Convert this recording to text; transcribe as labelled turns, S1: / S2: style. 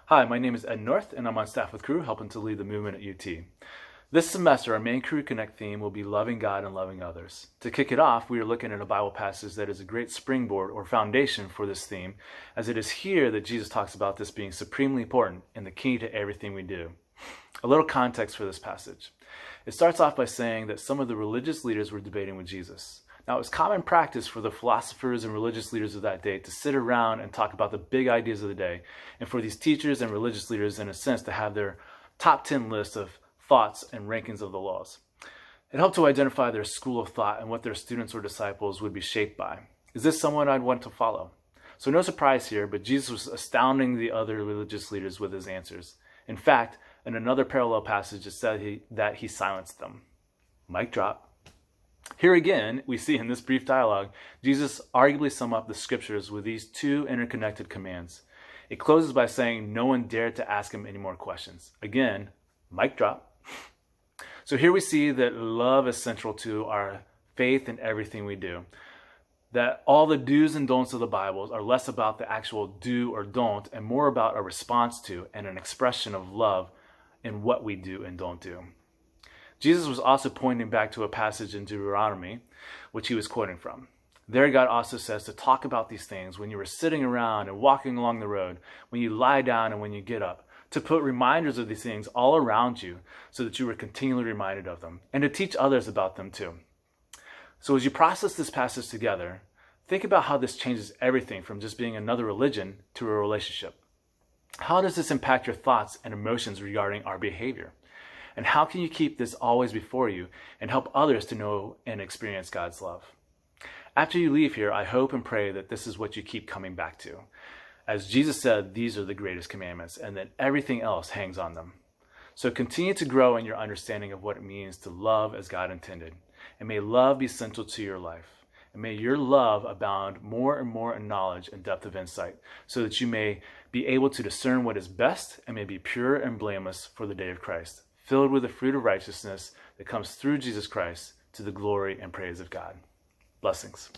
S1: Hi, my name is Ed North, and I'm on staff with Cru, helping to lead the movement at UT. This semester, our main Cru Connect theme will be loving God and loving others. To kick it off, we are looking at a Bible passage that is a great springboard or foundation for this theme, as it is here that Jesus talks about this being supremely important and the key to everything we do. A little context for this passage. It starts off by saying that some of the religious leaders were debating with Jesus. Now, it was common practice for the philosophers and religious leaders of that day to sit around and talk about the big ideas of the day, and for these teachers and religious leaders, in a sense, to have their top 10 list of thoughts and rankings of the laws. It helped to identify their school of thought and what their students or disciples would be shaped by. Is this someone I'd want to follow? So no surprise here, but Jesus was astounding the other religious leaders with his answers. In fact, in another parallel passage, it said that he silenced them. Mic drop. Here again, we see in this brief dialogue, Jesus arguably sum up the scriptures with these two interconnected commands. It closes by saying no one dared to ask him any more questions. Again, mic drop. So here we see that love is central to our faith in everything we do. That all the do's and don'ts of the Bible are less about the actual do or don't and more about a response to and an expression of love in what we do and don't do. Jesus was also pointing back to a passage in Deuteronomy, which he was quoting from. There, God also says to talk about these things when you were sitting around and walking along the road, when you lie down and when you get up, to put reminders of these things all around you so that you were continually reminded of them, and to teach others about them too. So as you process this passage together, think about how this changes everything from just being another religion to a relationship. How does this impact your thoughts and emotions regarding our behavior? And how can you keep this always before you and help others to know and experience God's love? After you leave here, I hope and pray that this is what you keep coming back to. As Jesus said, these are the greatest commandments, and that everything else hangs on them. So continue to grow in your understanding of what it means to love as God intended. And may love be central to your life. And may your love abound more and more in knowledge and depth of insight, so that you may be able to discern what is best and may be pure and blameless for the day of Christ, filled with the fruit of righteousness that comes through Jesus Christ to the glory and praise of God. Blessings.